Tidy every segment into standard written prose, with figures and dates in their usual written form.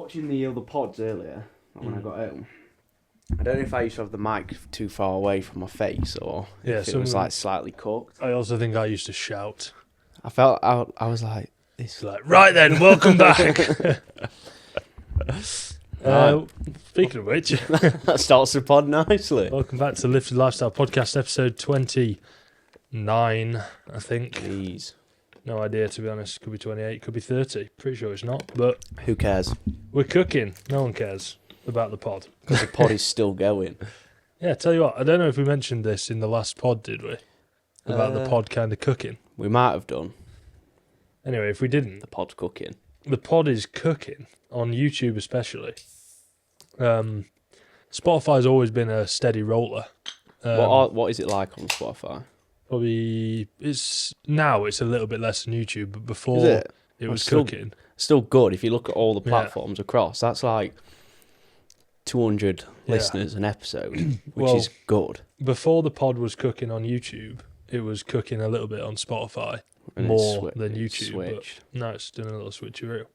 watching the other pods earlier, when I got home. I don't know if I used to have the mic too far away from my face or if it was like slightly cooked. I also think I used to shout. I felt I was like this. Like, right then, welcome back. Speaking of which, That starts the pod nicely. welcome back to the Lifted Lifestyle Podcast, episode 29, I think. Please. No idea, to be honest. Could be 28, could be 30. Pretty sure it's not, but Who cares? we're cooking. No one cares about the pod. Because the pod is still going. Yeah, tell you what, I don't know if we mentioned this in the last pod, did we? About the pod kind of cooking. We might have done. Anyway, if we didn't, The pod's cooking. the pod is cooking, on YouTube especially. Spotify's always been a steady roller. What is it like on Spotify? Probably, it's a little bit less than YouTube, but before Is it? it was still- cooking. Still good. If you look at all the Yeah. platforms across, that's like 200 Yeah. listeners an episode, which Well, is good. Before the pod was cooking on YouTube, it was cooking a little bit on Spotify, And it's more than it's YouTube. switched. But now it's doing a little switcheroo.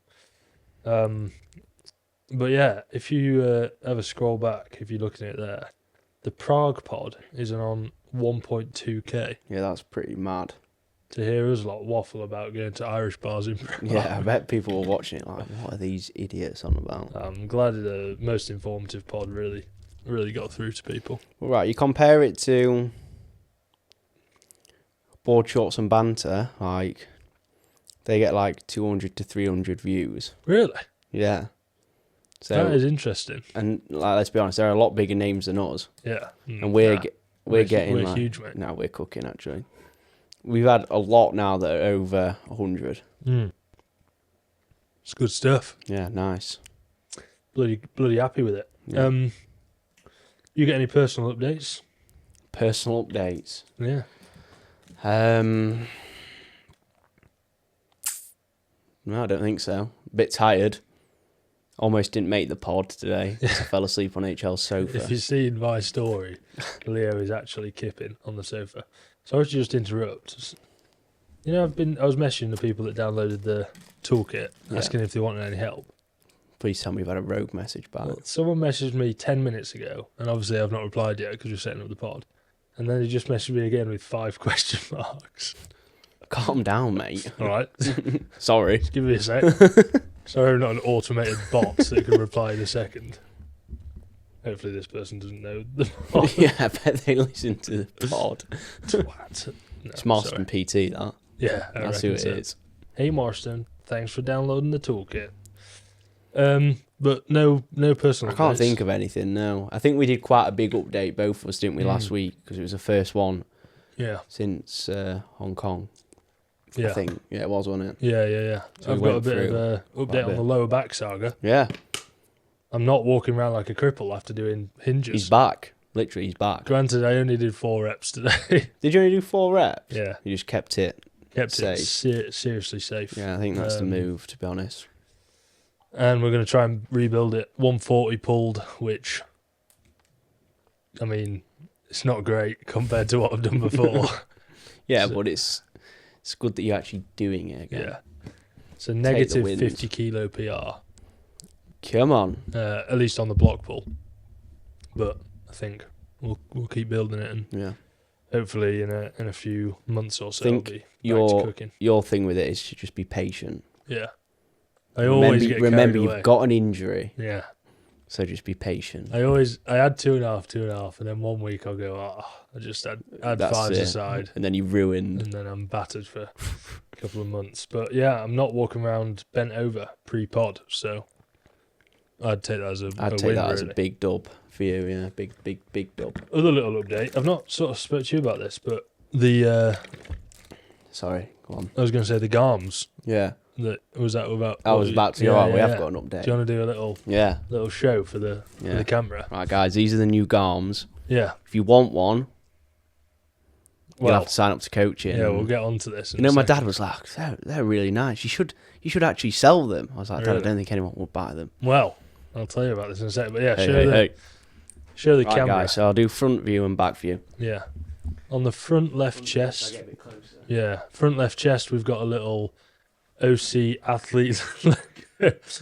But yeah, if you ever scroll back, if you're looking at it there, the Prague pod is on 1.2k. Yeah, that's pretty mad. To hear us lot waffle about going to Irish bars in Prague. Yeah, I bet people were watching it like, what are these idiots on about? I'm glad the most informative pod really got through to people. Well, right, you compare it to Board Shorts and Banter, like, they get like 200 to 300 views. Really? Yeah. So, That is interesting. and like, let's be honest, they're a lot bigger names than us. Yeah. And we're getting we're like, huge, mate. no, we're cooking actually. We've had a lot now that are over 100. It's good stuff. Yeah, nice. Bloody happy with it. Yeah. You get any personal updates? Personal updates. Yeah. No, I don't think so. Bit tired. Almost didn't make the pod today. I fell asleep on HL's sofa. If you've seen my story, Leo is actually kipping on the sofa. Sorry to just interrupt. You know, I was messaging the people that downloaded the toolkit, Yeah. asking if they wanted any help. Please tell me you've had a rogue message back. Well, someone messaged me 10 minutes ago, and obviously I've not replied yet because we're setting up the pod. And then he just messaged me again with 5 question marks. Calm down, mate. All right, Sorry. just give me a sec. Sorry, I'm not an automated bot that can reply in a second. Hopefully this person doesn't know the pod. Yeah, I bet they listen to the pod. Twat. No, It's Marston sorry. PT, that. Yeah, I That's who reckon it so. is. Hey Marston, thanks for downloading the toolkit. But no personal. I can't updates. think of anything, no. I think we did quite a big update, both of us, didn't we, last week? Because it was the first one Yeah, since Hong Kong, yeah, I think. Yeah, it was, wasn't it? yeah. So I've we got a went bit of through a quite a update on bit. the lower back saga. Yeah, I'm not walking around like a cripple after doing hinges. he's back. Literally, he's back. Granted, I only did 4 reps today. Did you only do 4 reps? Yeah, You just kept it. kept it Safe. seriously safe. Yeah, I think that's the Um, move, to be honest. And we're going to try and rebuild it. 140 pulled, which, I mean, it's not great compared to what I've done before. Yeah, so- but it's good that you're actually doing it again. Yeah. It's a negative wins. 50 kilo PR, Come on. at least on the block pull. But I think we'll keep building it, and Yeah. hopefully in a few months or so, Think it'll be back to cooking. Your thing with it is to just be patient. Yeah. I always get remember carried you've away. got an injury, Yeah. so just be patient. I had 2.5, and then one week I'll go, I just had That's 5s it. aside, And then you ruined. and then I'm battered for a couple of months. But yeah, I'm not walking around bent over pre-pod, so I'd take that as a I'd a take win, that as a really. big dub for you. Yeah, big dub. Other little update. I've not sort of spoke to you about this, but the Sorry, go on. I was going to say the GARMs. Yeah, That was that about. I was about to go. We have got an update. Do you want to do a little show for the camera? Right, guys, these are the new GARMs. Yeah. If you want one, you'll Well, have to sign up to coaching. yeah, we'll get onto this. You know, my dad was like, "They're really nice. You should actually sell them." I was like, "Dad, I Really? don't think anyone would buy them." Well, I'll tell you about this in a second. But yeah, Hey. show the Right, camera. guys, so I'll do front view and back view. Yeah. On the front left chest. a bit closer. Yeah, front left chest, we've got a little OC athlete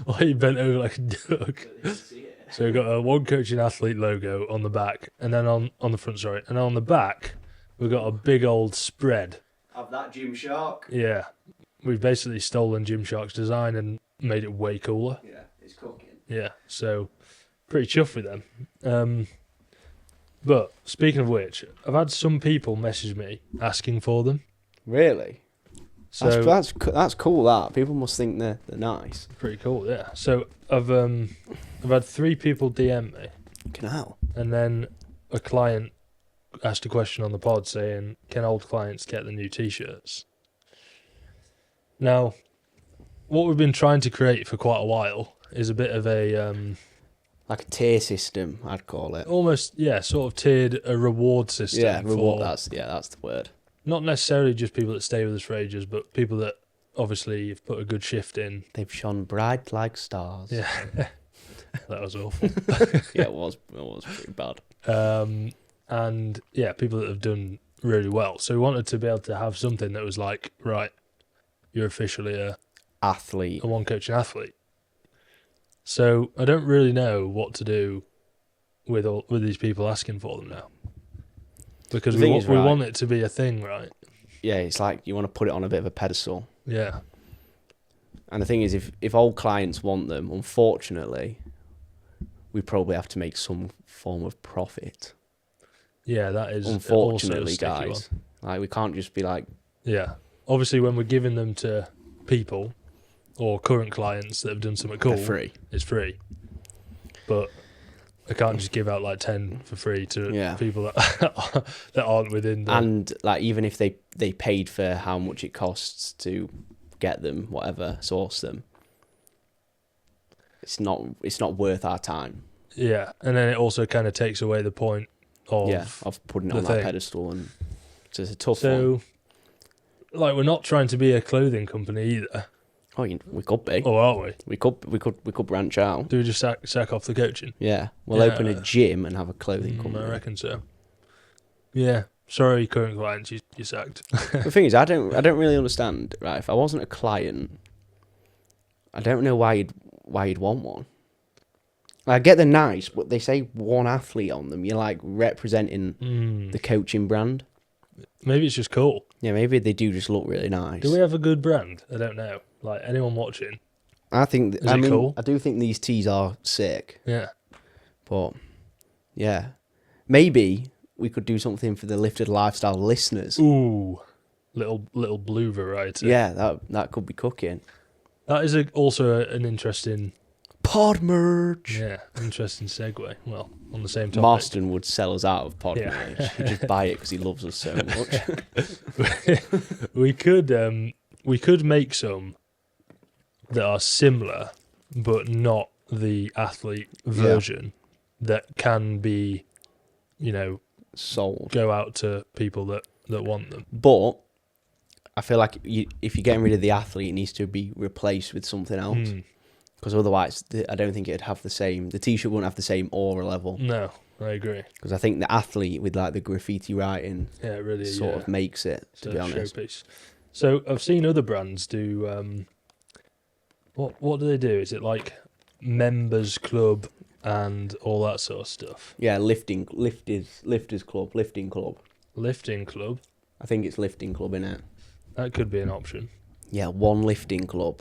Why you bent over like a duck? So we've got a One Coaching Athlete logo on the back, and then on the front, sorry. And on the back, we've got a big old spread. Of that Gymshark. Yeah. We've basically stolen Gymshark's design and made it way cooler. Yeah, it's cooking. Yeah, so pretty chuffed with them. But speaking of which, I've had some people message me asking for them. Really? So That's cool. That people must think they're nice. Pretty cool, yeah. So I've had 3 people DM me. Canal. And then a client asked a question on the pod saying, "Can old clients get the new T-shirts?" Now, what we've been trying to create for quite a while is a bit of a like a tier system, I'd call it. Almost, yeah, sort of tiered a reward system. Yeah, reward. That's the word. Not necessarily just people that stay with us for ages, but people that obviously have put a good shift in. They've shone bright like stars. Yeah, that was awful. Yeah, it was pretty bad. And yeah, people that have done really well. So we wanted to be able to have something that was like, right, you're officially a athlete, a One Coaching Athlete. So I don't really know what to do with these people asking for them now, because we want it to be a thing, right? Yeah, it's like you want to put it on a bit of a pedestal. Yeah. And the thing is, if old clients want them, unfortunately, we probably have to make some form of profit. Yeah, that is unfortunately, also a guys. Like we can't just be like. Yeah, obviously, when we're giving them to people or current clients that have done something cool, it's free. But I can't just give out like 10 for free to people that that aren't within the... And like even if they paid for how much it costs to get them, whatever, source them, it's not worth our time. Yeah, and then it also kind of takes away the point of putting it on that pedestal, and so it's a tough one. So, like, we're not trying to be a clothing company either. Oh, we could be. Or are we? We could branch out. Do we just sack off the coaching? Yeah, we'll open a gym and have a clothing company. I reckon so. Yeah, sorry, current clients, you sacked. The thing is, I don't really understand. Right, if I wasn't a client, I don't know why you'd want one. I get they're nice, but they say one athlete on them. You're like representing the coaching brand. Maybe it's just cool. Yeah, maybe they do just look really nice. Do we have a good brand? I don't know. Like, anyone watching? I think... Is it cool? I do think these tees are sick. Yeah. But, yeah. Maybe we could do something for the Lifted Lifestyle listeners. Ooh. Little blue variety. Yeah, that could be cooking. That is also an interesting... Pod merch. Yeah, interesting segue. Well, on the same topic. Marston would sell us out of pod merch. He'd just buy it because he loves us so much. We could make some that are similar, but not the athlete version that can be, sold. Go out to people that want them. But I feel like if you're getting rid of the athlete, it needs to be replaced with something else. Because otherwise, I don't think it'd have the same... The T-shirt wouldn't have the same aura level. No, I agree. Because I think the athlete with like the graffiti writing really sort of makes it, to be honest. Showpiece. So I've seen other brands do... What do they do? Is it like members club and all that sort of stuff? Yeah, lifters club, lifting club. Lifting club? I think it's lifting club, innit? That could be an option. Yeah, one lifting club.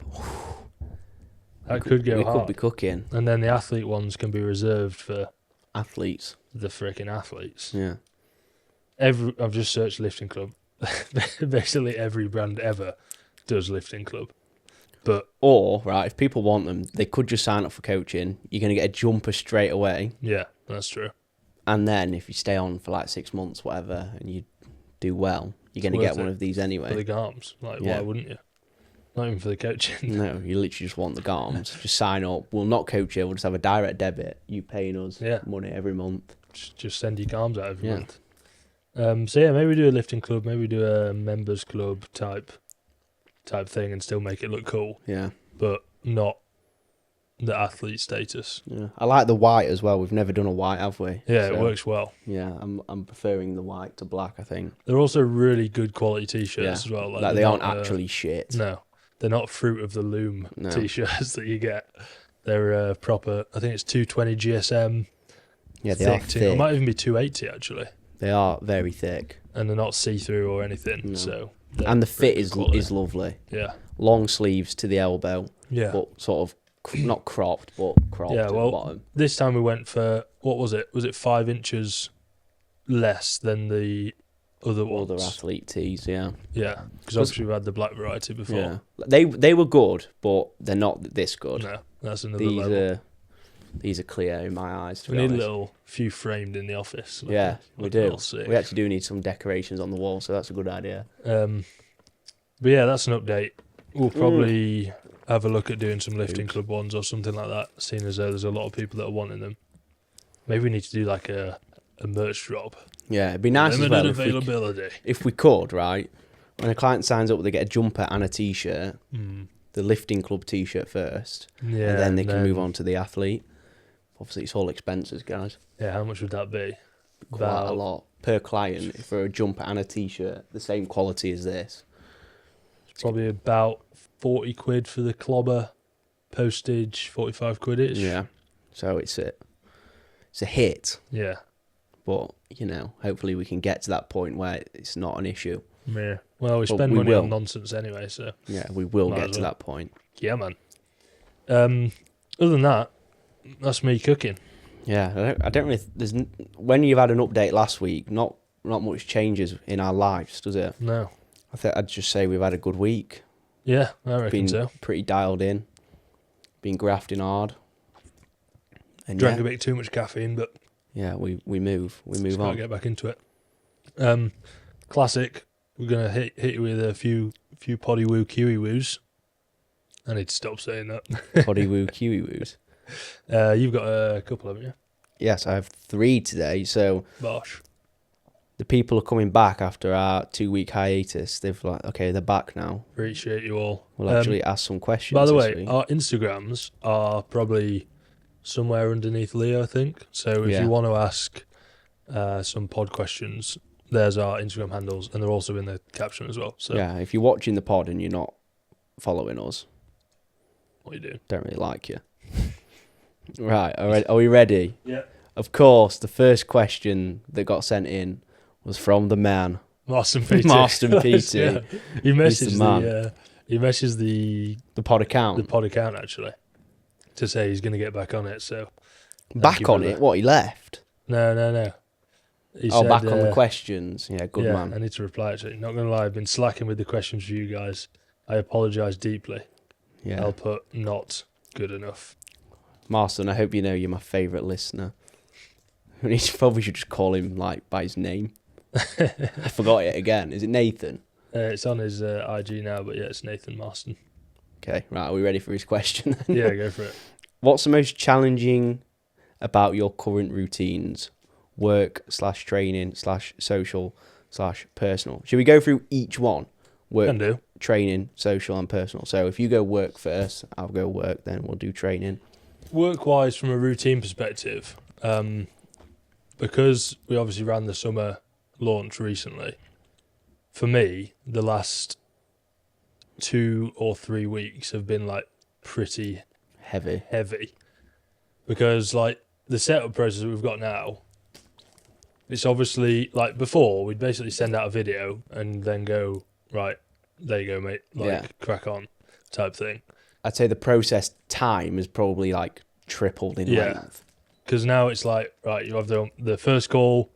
That could go hard. We could be cooking. And then the athlete ones can be reserved for... athletes. The freaking athletes. Yeah. I've just searched lifting club. Basically every brand ever does lifting club. Or, right, if people want them, they could just sign up for coaching. You're going to get a jumper straight away. Yeah, that's true. And then if you stay on for like 6 months, whatever, and you do well, you're going to get one of these anyway. For the garms. Why wouldn't you? Not even for the coaching. No, you literally just want the garms. Just sign up. We'll not coach you. We'll just have a direct debit. You paying us money every month. Just send your garms out every month. So yeah, maybe we do a lifting club. Maybe we do a members club type thing and still make it look cool. Yeah. But not the athlete status. Yeah. I like the white as well. We've never done a white, have we? Yeah, it works well. Yeah, I'm preferring the white to black, I think. They're also really good quality T-shirts as well. Like they aren't actually shit. No. They're not Fruit of the Loom t-shirts that you get. They're proper. I think it's 220 GSM. Yeah, they are thick. It might even be 280 actually. They are very thick, and they're not see-through or anything. No. So and the fit is lovely. Yeah, long sleeves to the elbow. Yeah, but sort of not cropped, but cropped at the bottom. This time we went for, what was it? Was it 5 inches less than the other ones? Other athlete tees, yeah. Yeah, because obviously we had the black variety before. Yeah. They were good, but they're not this good. No, that's another level. These are clear in my eyes. We need a little few framed in the office. Yeah, we do. We actually do need some decorations on the wall, so that's a good idea. But yeah, that's an update. We'll probably have a look at doing some lifting club ones or something like that, seeing as though there's a lot of people that are wanting them. Maybe we need to do like a merch drop. Yeah, it'd be nice as well. Limited availability. If we could, right? When a client signs up, they get a jumper and a t-shirt. The lifting club t-shirt first. Yeah. And then they can move on to the athlete. Obviously, it's all expenses, guys. Yeah, how much would that be? Quite a lot per client for a jumper and a t-shirt, the same quality as this. It's probably about 40 quid for the clobber, postage, 45 quid-ish. Yeah, so it's a hit. Yeah. But, hopefully we can get to that point where it's not an issue. Yeah. Well, we spend money on nonsense anyway, so... Yeah, we will get to that point. Yeah, man. Other than that, that's me cooking. Yeah, I don't really... when you've had an update last week, not much changes in our lives, does it? No. I'd just say we've had a good week. Yeah, I reckon so. Been pretty dialed in. Been grafting hard. And drank a bit too much caffeine, but... Yeah, we move on. Gotta get back into it. Classic. We're gonna hit you with a few poddy woo kiwi woos. I need to stop saying that. Poddy woo kiwi woos. You've got a couple, haven't you? Yes, I have 3 today. So Bosh. The people are coming back after our 2-week hiatus. They're back now. Appreciate you all. We'll actually ask some questions. By the way, our Instagrams are probably somewhere underneath Leo, I think. So if you want to ask some pod questions, there's our Instagram handles, and they're also in the caption as well. So yeah, if you're watching the pod and you're not following us, what are you doing? Don't really like you. Right, are we ready? Yeah. Of course, the first question that got sent in was from the man, Marston PT. Marston PT. Yeah. He messaged the pod account. The pod account, actually, to say he's going to get back on it. So back on it? What, he left? No. He said, back on the questions. Yeah, good man. I need to reply, actually. Not going to lie, I've been slacking with the questions for you guys. I apologise deeply. Yeah. I'll put not good enough. Marston, I hope you know you're my favourite listener. We probably should just call him by his name. I forgot it again. Is it Nathan? It's on his IG now, but yeah, it's Nathan Marston. Okay, right. Are we ready for his question? Yeah, go for it. What's the most challenging about your current routines? Work/training/social/personal. Should we go through each one? Work, can do. Training, social, and personal. So if you go work first, I'll go work. Then we'll do training. Work-wise, from a routine perspective, because we obviously ran the summer launch recently. For me, the last 2 or 3 weeks have been pretty heavy. Because the setup process that we've got now, it's obviously before we'd basically send out a video and then go, right, there you go, mate, crack on type thing. I'd say the process time is probably tripled in length. Because now it's right, you have the first call,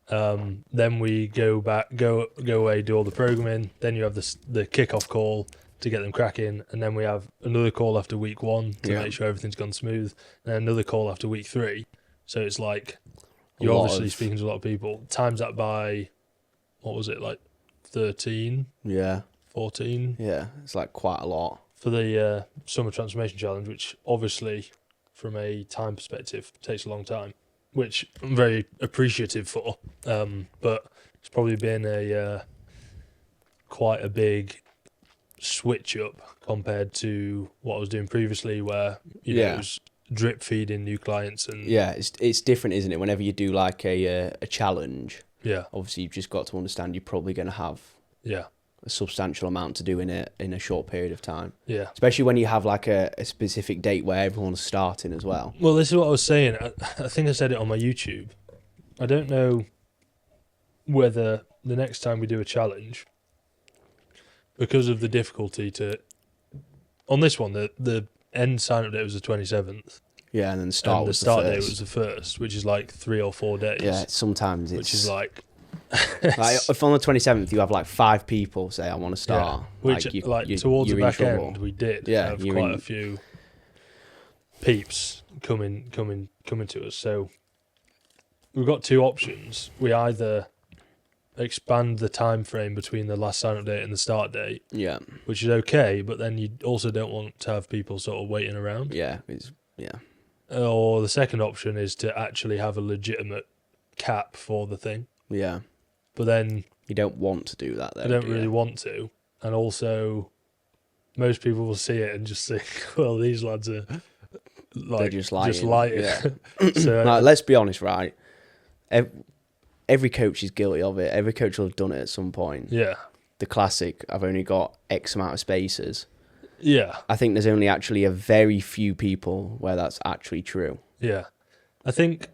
then we go away, do all the programming, then you have the kickoff call to get them cracking, and then we have another call after week 1 to make sure everything's gone smooth, and another call after week 3. So it's you're obviously speaking to a lot of people. Times that by, what was it, 13? Yeah. 14? Yeah, it's quite a lot. For the Summer Transformation Challenge, which obviously, from a time perspective, takes a long time, which I'm very appreciative for. But it's probably been quite a big switch up compared to what I was doing previously, where it was drip feeding new clients and it's different, isn't it? Whenever you do a challenge, yeah, obviously you've just got to understand you're probably going to have a substantial amount to do in a short period of time. Yeah. Especially when you have like a specific date where everyone's starting as well. Well, this is what I was saying. I think I said it on my YouTube. I don't know whether the next time we do a challenge, because of the difficulty to... On this one, the end sign-up date was the 27th. Yeah, and then the start was the 1st. The start date was the 1st, which is like 3 or 4 days. Yeah, sometimes it's... Which is like... like if on the 27th you have like 5 people say I want to start, yeah. Which towards the back end we did have quite a few peeps coming to us. So we've got 2 options. We either expand the time frame between the last sign up date and the start date, which is okay, but then you also don't want to have people sort of waiting around. Or the second option is to actually have a legitimate cap for the thing. Yeah. But then... You don't want to do that, though. I don't really want to. And also, most people will see it and just think, well, these lads are like, just lighting. Yeah. So, like, let's be honest, right? Every coach is guilty of it. Every coach will have done it at some point. Yeah. The classic, I've only got X amount of spaces. Yeah. I think there's only actually a very few people where that's actually true. Yeah. I think...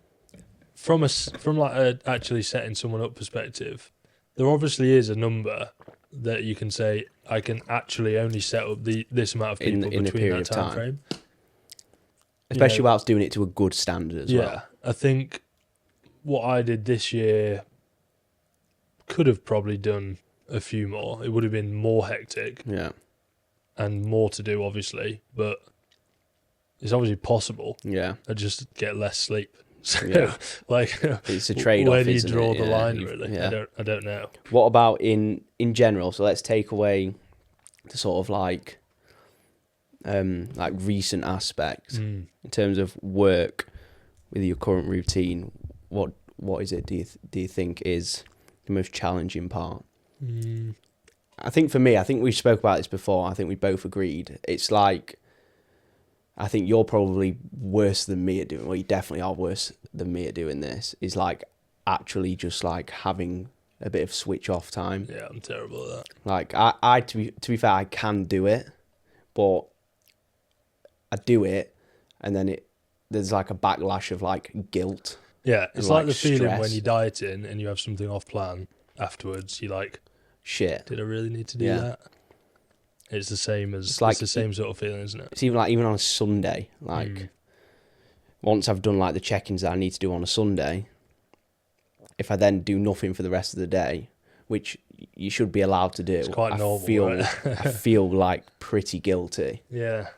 From actually setting someone up perspective, there obviously is a number that you can say I can actually only set up this amount of people in between that time frame. Especially whilst doing it to a good standard as well. Yeah, I think what I did this year could have probably done a few more. It would have been more hectic. Yeah. And more to do, obviously, but it's obviously possible. Yeah. I just get less sleep. So, like, it's a trade-off. Where do you draw the line? Really, I don't know. What about in general? So let's take away the sort of like recent aspects in terms of work with your current routine. What is it? Do you think is the most challenging part? I think for me, I think we spoke about this before. I think we both agreed. It's like, I think you're probably worse than me at doing. Well, you definitely are worse than me at doing this. Is like actually just like having a bit of switch off time. Yeah, I'm terrible at that. Like I to be fair, I can do it, but I do it, and then there's like a backlash of like guilt. Yeah, it's like the feeling stress. When you're dieting and you have something off plan afterwards. You're like, shit. Did I really need to do that? It's the same it's the same sort of feeling, isn't it? It's even on a Sunday. Like, once I've done like the check-ins that I need to do on a Sunday, if I then do nothing for the rest of the day, which you should be allowed to do, it's quite normal. I feel like pretty guilty. Yeah,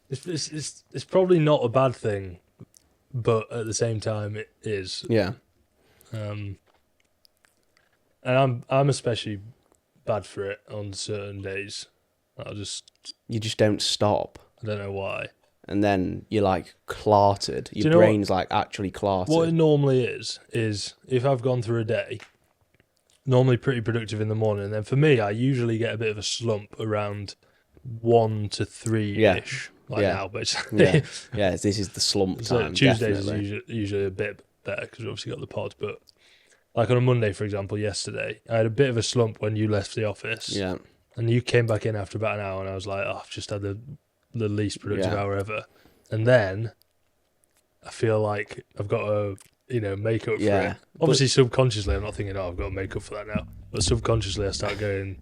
it's probably not a bad thing, but at the same time, it is. Yeah. And I'm especially bad for it on certain days. You just don't stop. I don't know why. And then you're like clarted. Your brain's like actually clarted. What it normally is if I've gone through a day, normally pretty productive in the morning, and then for me, I usually get a bit of a slump around 1 to 3-ish. Now, basically. Yeah, this is the slump time. Tuesdays is usually a bit better because we've obviously got the pod, but like on a Monday, for example, yesterday, I had a bit of a slump when you left the office. Yeah. And you came back in after about an hour, and I was like, oh, I've just had the least productive hour ever. And then I feel like I've got to, make up for it. Obviously, subconsciously, I'm not thinking, oh, I've got to make up for that now. But subconsciously, I start going,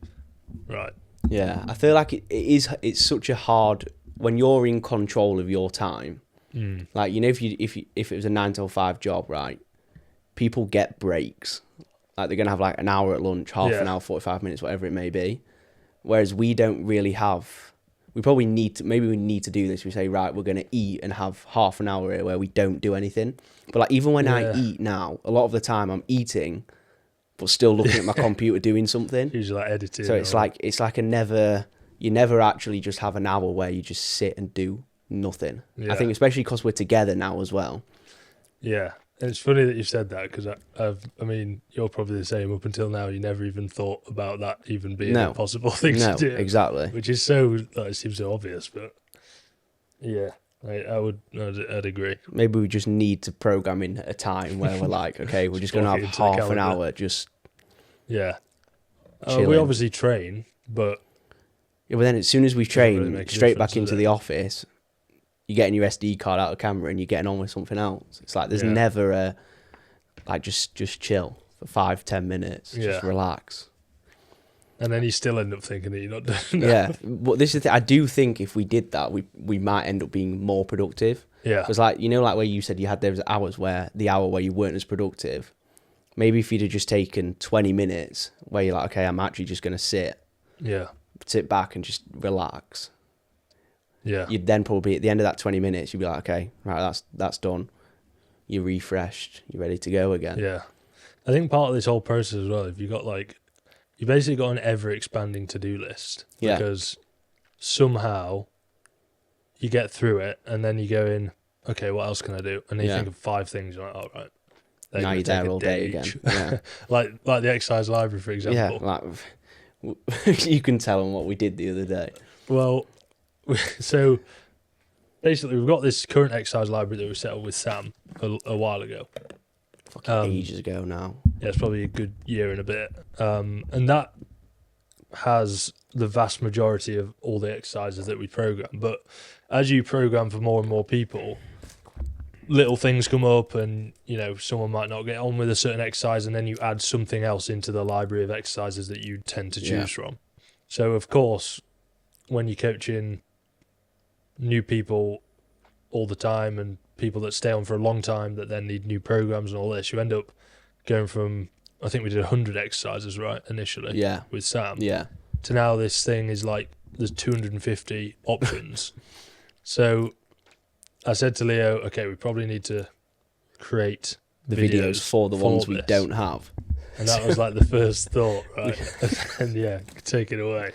right. Yeah, I feel like it's such a hard, when you're in control of your time, like, if it was a 9 to 5 job, right? People get breaks. Like, they're going to have like an hour at lunch, half an hour, 45 minutes, whatever it may be. Whereas we don't really have... We probably need to... Maybe we need to do this. We say, right, we're going to eat and have half an hour here where we don't do anything. But like, even when I eat now, a lot of the time I'm eating, but still looking at my computer doing something. Usually like editing. So it's like a never... You never actually just have an hour where you just sit and do nothing. Yeah. I think especially because we're together now as well. Yeah. And it's funny that you said that because I mean, you're probably the same. Up until now, you never even thought about that even being a possible thing to do. Exactly. Which is it seems so obvious, but yeah, I'd agree. Maybe we just need to program in a time where we're like, okay, we're just going to have half an hour. Just yeah. We obviously train, but... Yeah, but then as soon as we train, really straight back into the office, you're getting your SD card out of the camera and you're getting on with something else. It's like there's never a... Like, just chill for 5-10 minutes. Just relax. And then you still end up thinking that you're not doing that. Yeah, but this is the thing. I do think if we did that, we might end up being more productive. Yeah. Because, like, you know, like where you said you had those hours where the hour where you weren't as productive. Maybe if you'd have just taken 20 minutes where you're like, okay, I'm actually just going to sit back and just relax. Yeah. You'd then probably, at the end of that 20 minutes, you'd be like, okay, right, that's done. You're refreshed. You're ready to go again. Yeah. I think part of this whole process as well, if you got like, you basically got an ever-expanding to-do list. Yeah. Because somehow you get through it and then you go in, okay, what else can I do? And then you think of 5 things. You're like, all right. Now you're there all day again. Yeah. like the exercise library, for example. Yeah, like you can tell them what we did the other day. Well, so basically we've got this current exercise library that we set up with Sam a while ago. Fucking ages ago now. Yeah, it's probably a good year and a bit. And that has the vast majority of all the exercises that we program. But as you program for more and more people, little things come up and, you know, someone might not get on with a certain exercise and then you add something else into the library of exercises that you tend to choose from. So, of course, when you're coaching new people all the time and people that stay on for a long time that then need new programs and all this, you end up going from, I think we did 100 exercises, right, initially with Sam, to now this thing is like, there's 250 options. So I said to Leo, okay, we probably need to create the videos for the ones we don't have. And that was like the first thought, right? And take it away.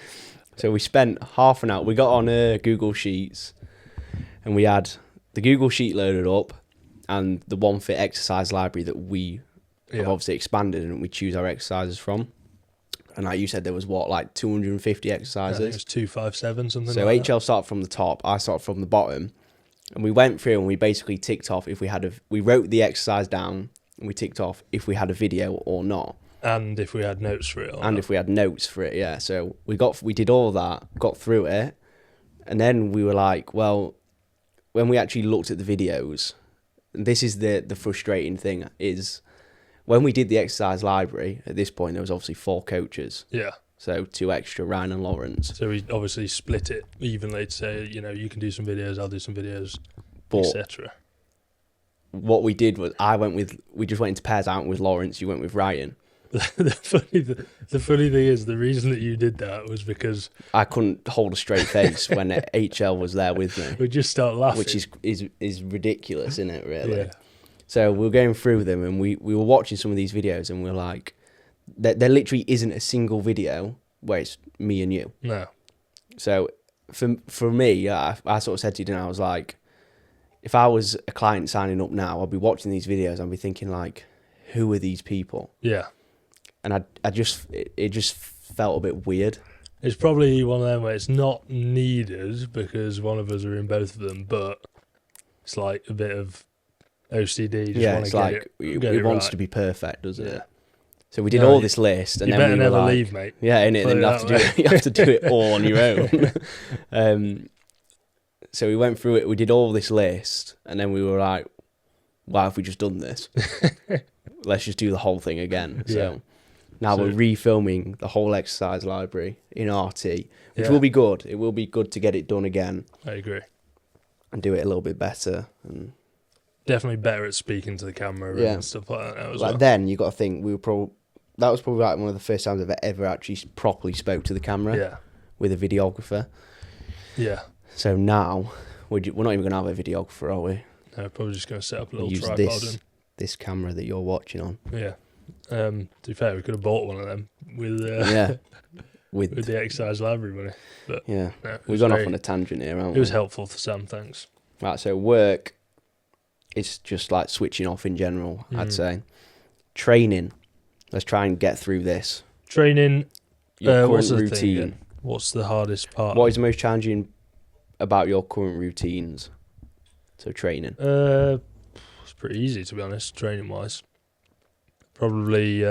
So we spent half an hour. We got on Google Sheets and we had the Google Sheet loaded up and the One Fit exercise library that we have obviously expanded and we choose our exercises from. And like you said, there was like 250 exercises. I think it was 257, something so like that. HL started from the top, I started from the bottom. And we went through and we basically ticked off if we had we wrote the exercise down and we ticked off if we had a video or not. And if we had notes for it. If we had notes for it, yeah. So we did all that, got through it. And then we were like, well, when we actually looked at the videos, and this is the frustrating thing, is when we did the exercise library, at this point, there was obviously 4 coaches. Yeah. So 2 extra, Ryan and Lawrence. So we obviously split it evenly to say, you know, you can do some videos, I'll do some videos, etc. What we did was we just went into pairs. I went with Lawrence, you went with Ryan. The funny thing is, the reason that you did that was because I couldn't hold a straight face when HL was there with me. We just start laughing. Which is ridiculous, isn't it, really? Yeah. So we were going through them and we were watching some of these videos and we're like, there literally isn't a single video where it's me and you. No. So for me, I sort of said to you, I was like, if I was a client signing up now, I'd be watching these videos, I'd be thinking like, who are these people? Yeah. And it just felt a bit weird. It's probably one of them where it's not needed because one of us are in both of them, but it's like a bit of OCD. It's like it wants to be perfect, doesn't it? So we did this list, and you then better we were never like, leave, mate. Yeah, innit? Then you have to do it all on your own. So we went through it. We did all this list, and then we were like, "Why have we just done this? Let's just do the whole thing again." So now we're refilming the whole exercise library in RT, which will be good. It will be good to get it done again. I agree. And do it a little bit better. And definitely better at speaking to the camera and stuff like that as well. Then you got to think that was probably like one of the first times I've ever actually properly spoke to the camera with a videographer. Yeah. So now we're not even going to have a videographer, are we? No, probably just going to set up a little use tripod. This camera that you're watching on. Yeah. To be fair, we could have bought one of them with with the exercise library money. But no, we've gone off on a tangent here, haven't we? It was helpful for Sam, thanks. Right, so work, it's just like switching off in general, I'd say. Training, let's try and get through this. Training, your what's current the routine. thing? What's the hardest part? What is the most challenging about your current routines? So training. It's pretty easy, to be honest, training-wise. Probably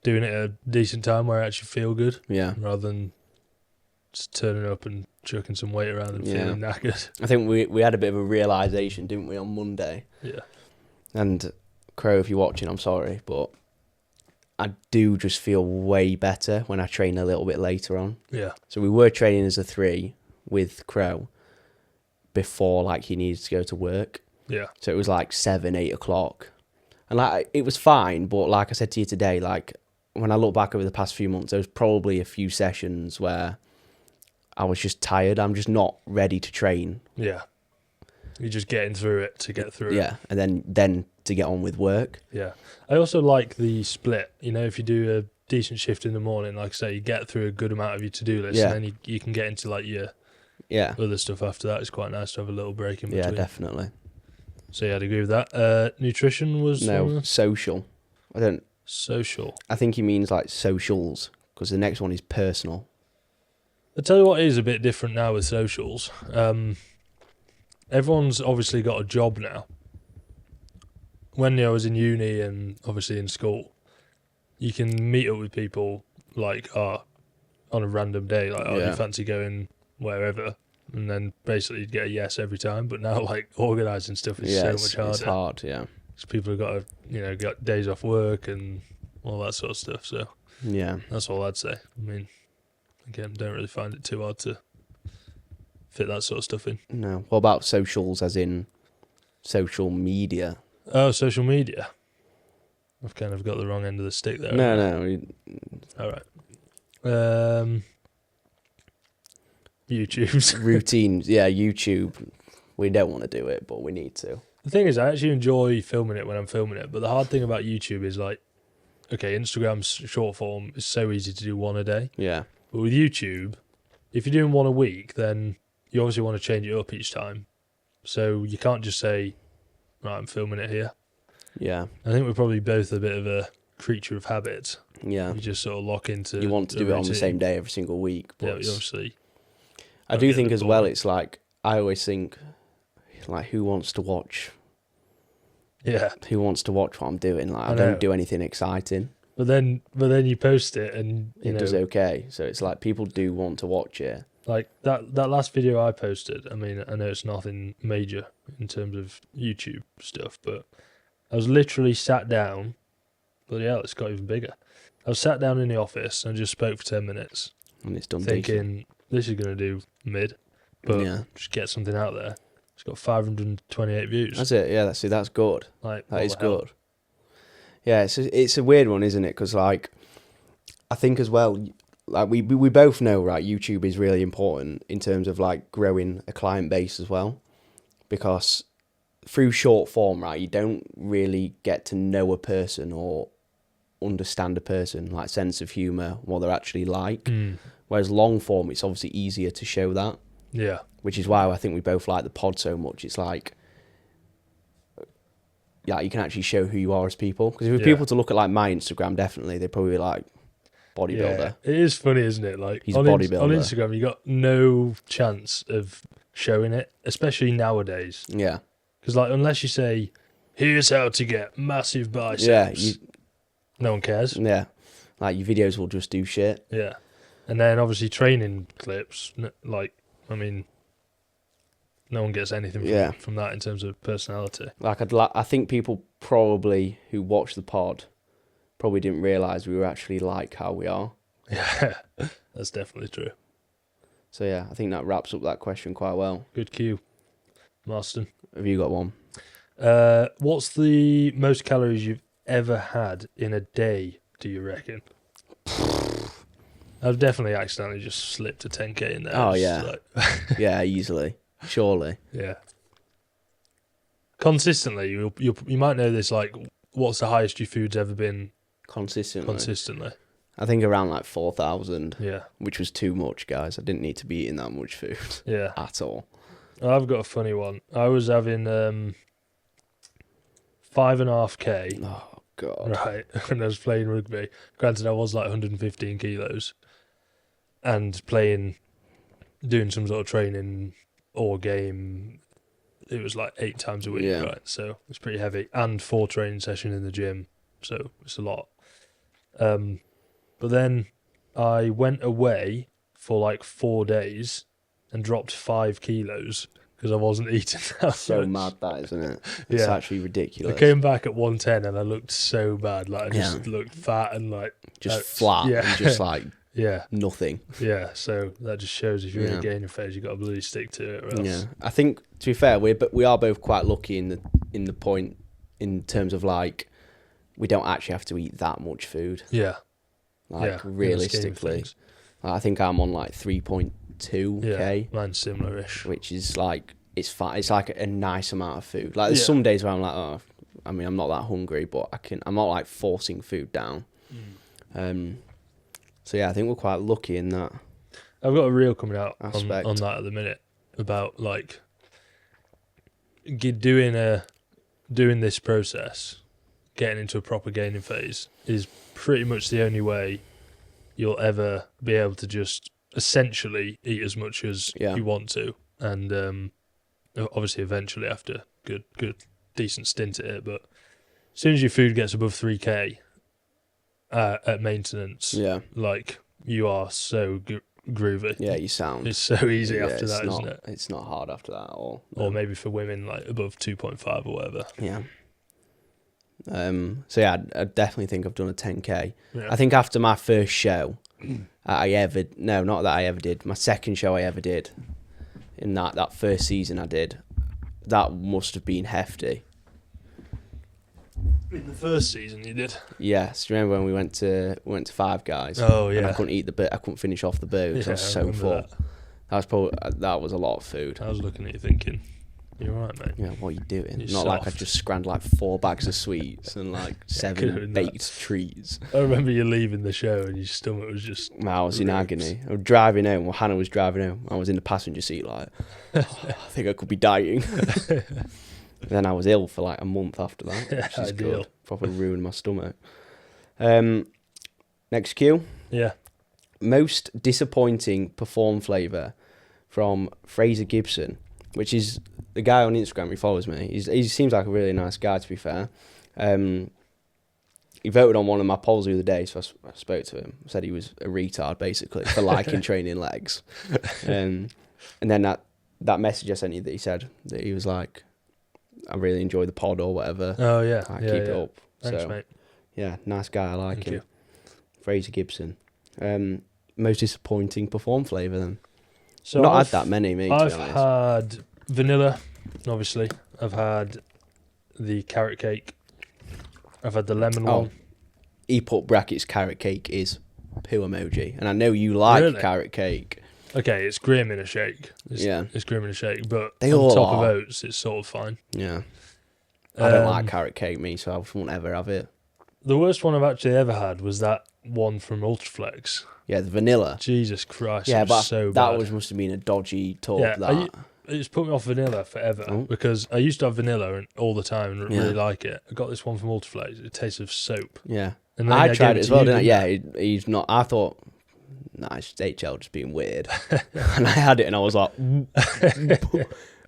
doing it at a decent time where I actually feel good. Yeah. Rather than just turning up and chucking some weight around and feeling knackered. I think we had a bit of a realisation, didn't we, on Monday? Yeah. And Crow, if you're watching, I'm sorry, but I do just feel way better when I train a little bit later on. Yeah. So we were training as a 3 with Crow before, like, he needed to go to work. Yeah. So it was like 7, 8 o'clock. And like it was fine, but like I said to you today, like when I look back over the past few months, there was probably a few sessions where I was just tired. I'm just not ready to train. Yeah. You're just getting through it to get through it. Yeah, and then to get on with work. Yeah. I also like the split. You know, if you do a decent shift in the morning, like I say, you get through a good amount of your to-do list, and then you can get into like your other stuff after that. It's quite nice to have a little break in between. Yeah, definitely. So yeah, I'd agree with that. Nutrition was... No, social. Social. I think he means like socials, because the next one is personal. I'll tell you what is a bit different now with socials. Everyone's obviously got a job now. When I was in uni and obviously in school, you can meet up with people like on a random day, like, you fancy going wherever, and then basically you'd get a yes every time. But now, like, organising stuff is so much harder. It's hard, yeah. Because people have got to, got days off work and all that sort of stuff. So yeah, that's all I'd say. I mean, again, don't really find it too hard to fit that sort of stuff in. No. What about socials, as in social media? Oh, social media. I've kind of got the wrong end of the stick there. No. All right. YouTube's routines. Yeah, YouTube. We don't want to do it, but we need to. The thing is, I actually enjoy filming it when I'm filming it, but the hard thing about YouTube is, like, okay, Instagram's short form is so easy to do one a day. Yeah. But with YouTube, if you're doing one a week, then you obviously want to change it up each time. So you can't just say, right, I'm filming it here. Yeah. I think we're probably both a bit of a creature of habit. Yeah. You just sort of lock into... You want to do it on the same day every single week. But yeah, obviously. I do think as well, it's like, I always think, like, who wants to watch? Yeah. Who wants to watch what I'm doing? Like, I don't do anything exciting. But then you post it and it does okay. So it's like people do want to watch it. Like that last video I posted, I mean, I know it's nothing major in terms of YouTube stuff, but I was literally sat down. Bloody hell, it's got even bigger. I was sat down in the office and just spoke for 10 minutes. And it's done thinking, decent. This is going to do mid, but just get something out there. It's got 528 views. That's it, yeah, that's good. Like, that is good. Yeah, it's a weird one, isn't it? Because, like, I think as well, like, we both know, right, YouTube is really important in terms of, like, growing a client base as well. Because through short form, right, you don't really get to know a person or understand a person, like sense of humour, what they're actually like. Whereas long form, it's obviously easier to show that. Yeah. Which is why I think we both like the pod so much. It's like, yeah, you can actually show who you are as people. Because if people to look at, like, my Instagram, definitely, they'd probably be like, bodybuilder. Yeah, it is funny, isn't it? Like, he's a bodybuilder. On Instagram, you got no chance of showing it, especially nowadays. Yeah. Because, like, unless you say, here's how to get massive biceps, no one cares. Yeah. Like, your videos will just do shit. Yeah. And then, obviously, training clips, like, I mean, no one gets anything from that in terms of personality. Like, I think people probably who watch the pod probably didn't realise we were actually like how we are. Yeah, that's definitely true. So, yeah, I think that wraps up that question quite well. Good cue, Marston. Have you got one? What's the most calories you've ever had in a day, do you reckon? I've definitely accidentally just slipped a 10k in there. Oh, yeah. Like... yeah, easily. Surely. Yeah. Consistently, you might know this, like, what's the highest your food's ever been? Consistently. I think around, like, 4,000. Yeah. Which was too much, guys. I didn't need to be eating that much food. Yeah. At all. I've got a funny one. I was having 5.5k. Oh, God. Right, when I was playing rugby. Granted, I was like 115 kilos. And doing some sort of training or game, it was like 8 times a week, right? So it's pretty heavy. And 4 training sessions in the gym, so it's a lot. But then I went away for like 4 days and dropped 5 kilos because I wasn't eating that So much. mad, that, isn't it? It's actually ridiculous. I came back at 110 and I looked so bad. Like I just looked fat and like just flat and just like nothing. Yeah, so that just shows if you're in a gaining phase, you've got to really stick to it. Or else. Yeah, I think to be fair, we are both quite lucky in the point in terms of like we don't actually have to eat that much food. Yeah, like realistically, I think I'm on like 3.2k. Mine's similar-ish, which is like it's fine. It's like a nice amount of food. Like there's some days where I'm like, oh, I mean, I'm not that hungry, but I'm not like forcing food down. So yeah, I think we're quite lucky in that. I've got a reel coming out on that at the minute about like doing this process, getting into a proper gaining phase is pretty much the only way you'll ever be able to just essentially eat as much as you want to, and obviously eventually after good decent stint at it. But as soon as your food gets above 3k at maintenance, like you are so groovy. Yeah, you sound. It's so easy after that, isn't it? It's not hard after that at all. No. Or maybe for women, like above 2.5 or whatever. Yeah. So yeah, I definitely think I've done a 10k. Yeah. I think after my first show, my second show I ever did, in that first season I did, that must have been hefty. In the first season, you did. Yes, do you remember when we went to Five Guys? Oh yeah. And I couldn't eat I couldn't finish off the burger because I was so full. That was a lot of food. I was looking at you thinking, you're right, mate. Yeah, what are you doing? You're Not soft. like I just scrambled like 4 bags of sweets and like 7 baked treats. I remember you leaving the show and your stomach was just. I was in agony. I was driving home. Well, Hannah was driving home. I was in the passenger seat, like, I think I could be dying. Then I was ill for like a month after that, which is good. Proper ruined my stomach. Next cue. Yeah. Most disappointing perform flavour from Fraser Gibson, which is the guy on Instagram who follows me. He seems like a really nice guy, to be fair. He voted on one of my polls the other day, so I spoke to him. Said he was a retard, basically, for liking training legs. And then that message I sent you that he said that he was like, I really enjoy the pod or whatever. Oh, yeah. Keep it up. Thanks, mate. Yeah, nice guy. I like him. You. Fraser Gibson. Most disappointing perform flavour then? So Not had that many, mate, to be honest. I've had vanilla, obviously. I've had the carrot cake. I've had the lemon one. He put brackets carrot cake is poo emoji. And I know you like carrot cake. Okay, it's grim in a shake. It's grim in a shake, but they on all top are. of oats, it's sort of fine. Yeah. I don't like carrot cake, me, so I won't ever have it. The worst one I've actually ever had was that one from Ultraflex. Yeah, the vanilla. Jesus Christ, yeah, it was but so bad. That must have been a dodgy talk. Yeah, it's put me off vanilla forever because I used to have vanilla all the time and really like it. I got this one from Ultraflex. It tastes of soap. Yeah. And I tried it as well, didn't I? Yeah, he's not. I thought, nah, it's HL just being weird. And I had it and I was like,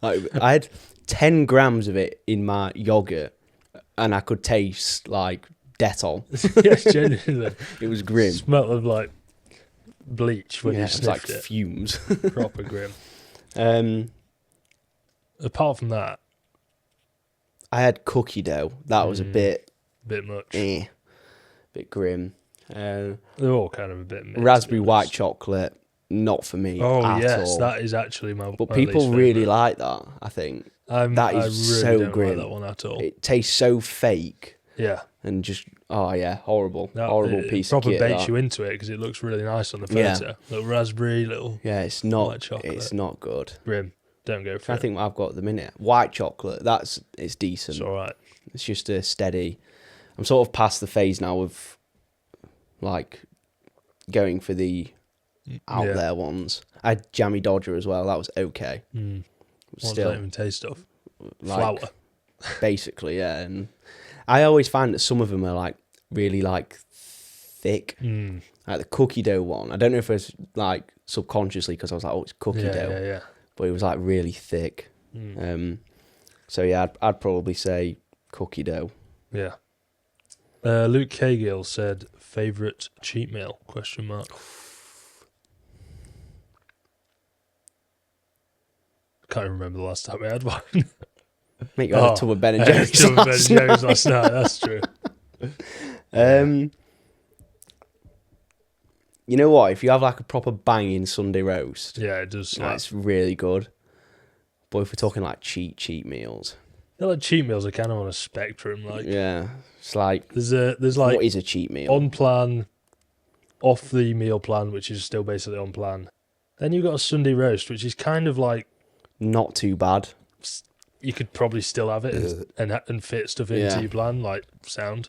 I had 10 grams of it in my yogurt and I could taste like Dettol. Yes, genuinely. It was grim. It smelled of like bleach when you sniffed it. Like fumes. Proper grim. Apart from that, I had cookie dough. That was a bit much. Bit grim. They're all kind of a bit mixed. Raspberry white chocolate, not for me. Oh at yes, all. That is actually my. But people really like that. I think that is really so don't grim. Like that one at all. It tastes so fake. Yeah. And just horrible piece of kit. Proper baits that. you into it because it looks really nice on the photo. Yeah. Little raspberry, it's not. white chocolate. It's not good. Grim. Don't go for it. I think what I've got at the minute, white chocolate. It's decent. It's all right. It's just a steady. I'm sort of past the phase now of like going for the out there ones. I had Jammy Dodger as well. That was okay. Still, don't even taste of like, flour. Basically, yeah. And I always find that some of them are like really like thick. Like the cookie dough one. I don't know if it's like subconsciously because I was like, oh, it's cookie dough. Yeah. But it was like really thick. So yeah, I'd probably say cookie dough. Yeah. Luke Cagill said, favourite cheat meal? ? Can't even remember the last time I had one. Mate, you had a tub of Ben and Jerry's tub of Ben and Jerry's last night. That's true. You know what? If you have like a proper banging Sunday roast, yeah, it does. That's really good. But if we're talking like cheat meals, like cheat meals are kind of on a spectrum. Like, yeah, it's like there's like what is a cheat meal? On plan, off the meal plan, which is still basically on plan. Then you've got a Sunday roast, which is kind of like not too bad. You could probably still have it and fit stuff into your plan, like sound.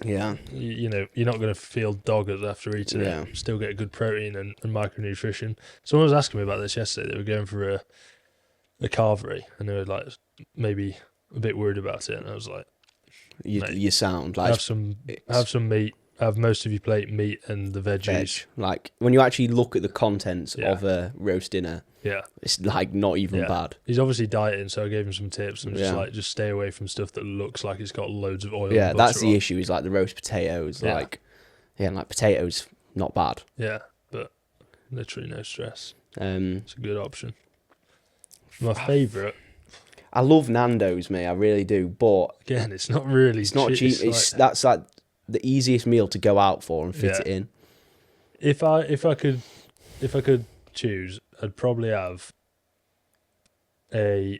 Yeah. You know, you're not going to feel dogged after eating it. Still get good protein and micronutrition. Someone was asking me about this yesterday. They were going for a carvery, and they were like maybe a bit worried about it. And I was like, you sound like have some meat. Have most of your plate meat and the veggies. Like when you actually look at the contents of a roast dinner, it's like not even bad. He's obviously dieting, so I gave him some tips and just stay away from stuff that looks like it's got loads of oil. Yeah, that's the issue. Is like the roast potatoes, like potatoes, not bad. Yeah, but literally no stress. It's a good option. My favourite. I love Nando's, mate. I really do, but again, it's not really. It's not cheap. That's like the easiest meal to go out for and fit it in. If I could choose, I'd probably have I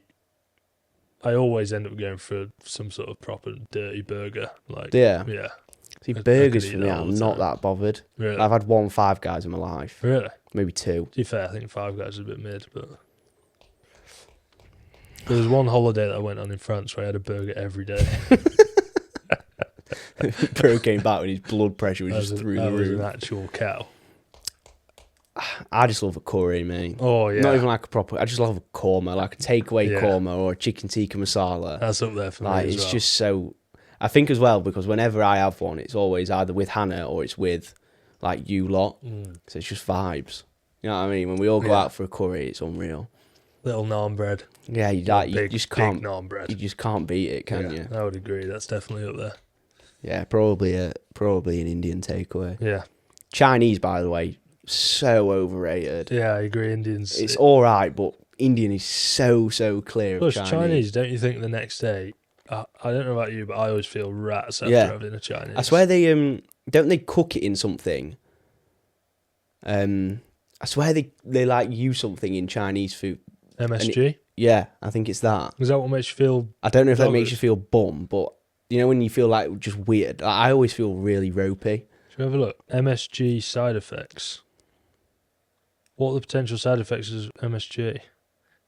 always end up going for some sort of proper dirty burger. Like yeah. See, burgers for me, I'm not that bothered. Really? I've had 1 Five Guys in my life. Really? Maybe 2. To be fair, I think Five Guys is a bit mid, but there was one holiday that I went on in France where I had a burger every day. Bro came back and his blood pressure was just through the roof. That was an actual cow. I just love a curry, mate. Oh, yeah. Not even like a proper... I just love a korma, like a takeaway korma or a chicken tikka masala. That's up there for me as It's well. just so... I think as well, because whenever I have one, it's always either with Hannah or it's with, like, you lot. So it's just vibes. You know what I mean? When we all go out for a curry, it's unreal. Little naan bread. Yeah, you just can't... Big naan bread. You just can't beat it, can you? I would agree. That's definitely up there. Yeah, probably an Indian takeaway. Yeah. Chinese, by the way, so overrated. Yeah, I agree. Indians. It's all right, but Indian is so clear of Chinese. Don't you think the next day? I don't know about you, but I always feel rats after having a Chinese. I swear they don't they cook it in something. I swear they like use something in Chinese food. MSG. Yeah, I think it's that. Is that what makes you feel? I don't know if that makes you feel bum, but you know when you feel like just weird. I always feel really ropey. Should we have a look? MSG side effects. What are the potential side effects of MSG?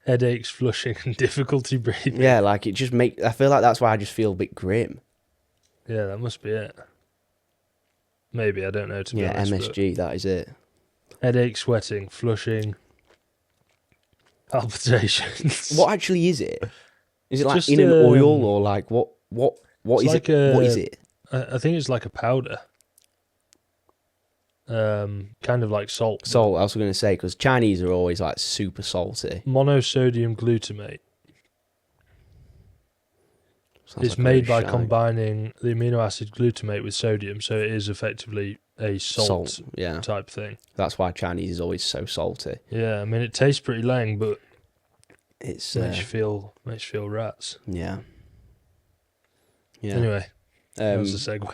Headaches, flushing, and difficulty breathing. Yeah, like it just I feel like that's why I just feel a bit grim. Yeah, that must be it. Maybe, I don't know, to be honest. Yeah, MSG, that is it. Headache, sweating, flushing, palpitations. What actually is it? Is it like just in an oil or like what is like it? What is it? I think it's like a powder. Kind of like salt. Salt, I was going to say, because Chinese are always like super salty. Monosodium glutamate. It's made by combining the amino acid glutamate with sodium, so it is effectively a salt type thing. That's why Chinese is always so salty. Yeah, I mean it tastes pretty lang, but it makes you feel rats. Yeah. Anyway, that was the segue.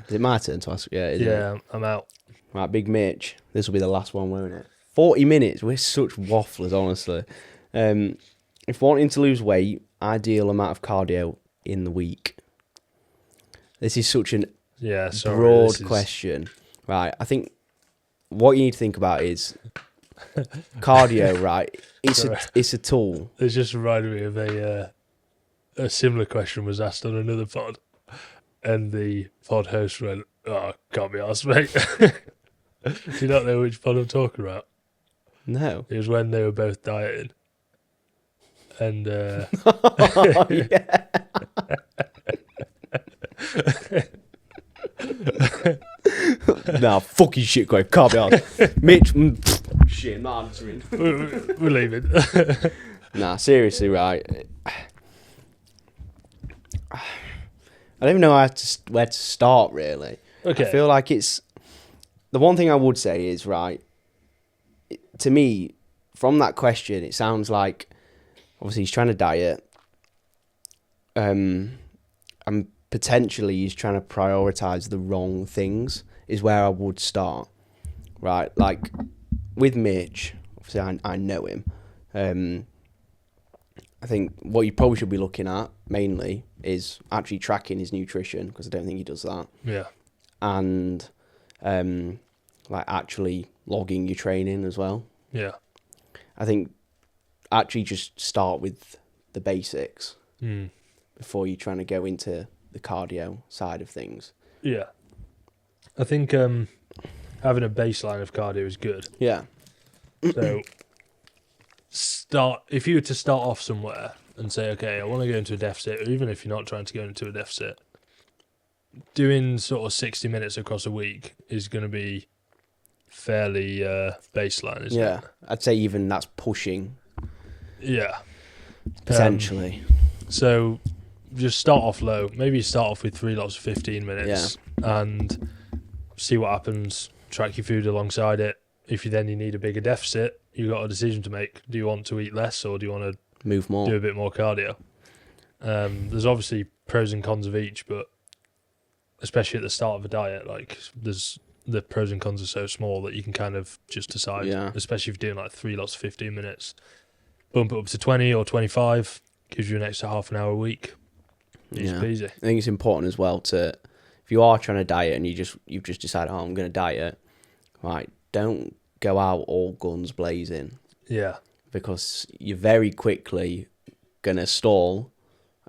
Is it my turn to ask? Yeah, I'm out. Right, Big Mitch. This will be the last one, won't it? 40 minutes. We're such wafflers, honestly. If wanting to lose weight, ideal amount of cardio in the week. This is such an broad question. Right, I think what you need to think about is cardio, right? It's a tool. It just reminded me of a similar question was asked on another pod. And the pod host went, can't be arsed, mate. Do you not know which pod I'm talking about? No. It was when they were both dieting. And, Nah, fucking shit, Grave. Can't be arsed. Mitch, shit, I'm not answering. We're leaving. Nah, seriously, right. I don't even know where to start, really. Okay. I feel like it's... The one thing I would say is, right, to me, from that question, it sounds like, obviously, he's trying to diet. And potentially he's trying to prioritise the wrong things, is where I would start. Right? Like, with Mitch, obviously, I know him. I think what you probably should be looking at, mainly, is actually tracking his nutrition, because I don't think he does that. Yeah. And... like actually logging your training as well. Yeah. I think actually just start with the basics before you're trying to go into the cardio side of things. Yeah. I think having a baseline of cardio is good. Yeah. So if you were to start off somewhere and say, okay, I want to go into a deficit, or even if you're not trying to go into a deficit, doing sort of 60 minutes across a week is going to be fairly baseline, isn't it? Yeah, I'd say even that's pushing. Yeah. Potentially. So just start off low. Maybe start off with 3 lots of 15 minutes and see what happens. Track your food alongside it. If you need a bigger deficit, you've got a decision to make. Do you want to eat less, or do you want to move more? Do a bit more cardio? There's obviously pros and cons of each, but especially at the start of a diet, like the pros and cons are so small that you can kind of just decide, especially if you're doing like 3 lots of 15 minutes, bump it up to 20 or 25, gives you an extra half an hour a week. Easy peasy. I think it's important as well to, if you are trying to diet and you've just decided, I'm going to diet, right, don't go out all guns blazing. Yeah. Because you're very quickly going to stall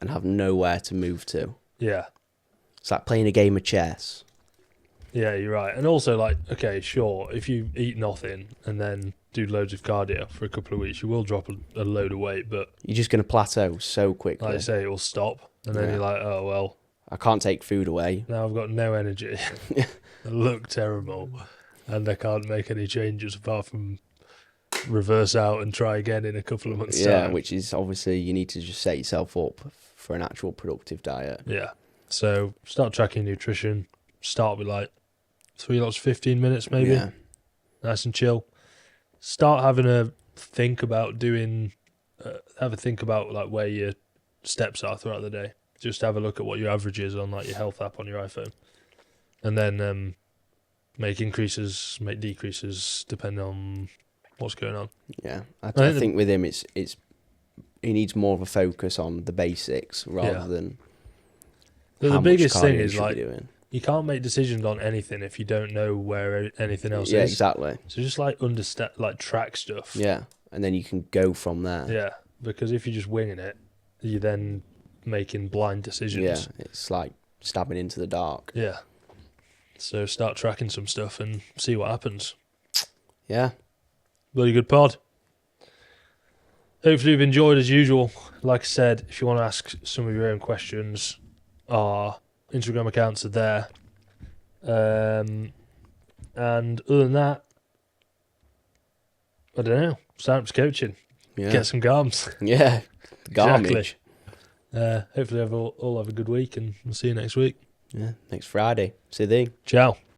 and have nowhere to move to. Yeah. It's like playing a game of chess. Yeah, you're right. And also, like, okay, sure, if you eat nothing and then do loads of cardio for a couple of weeks, you will drop a load of weight, but... You're just going to plateau so quickly. Like I say, it will stop. And then you're like, oh, well... I can't take food away. Now I've got no energy. I look terrible. And I can't make any changes apart from reverse out and try again in a couple of months' time. Yeah, which is obviously you need to just set yourself up for an actual productive diet. Yeah. So start tracking nutrition. Start with like 3 lots of 15 minutes maybe. Yeah. Nice and chill. Start having a think about doing, have a think about like where your steps are throughout the day. Just have a look at what your average is on like your health app on your iPhone. And then make increases, make decreases depending on what's going on. Yeah. I think with him it's he needs more of a focus on the basics rather than the biggest thing is like you can't make decisions on anything if you don't know where anything else is. Yeah, exactly. So just like understand, like track stuff. Yeah, and then you can go from there. Yeah, because if you're just winging it, you're then making blind decisions. Yeah, it's like stabbing into the dark. Yeah. So start tracking some stuff and see what happens. Yeah. Really good pod. Hopefully you've enjoyed as usual. Like I said, if you want to ask some of your own questions, our Instagram accounts are there. And other than that, I don't know. Sign up to coaching. Yeah. Get some garms. Yeah. Garbage. Exactly. Hopefully all have a good week, and we'll see you next week. Yeah, next Friday. See you then. Ciao.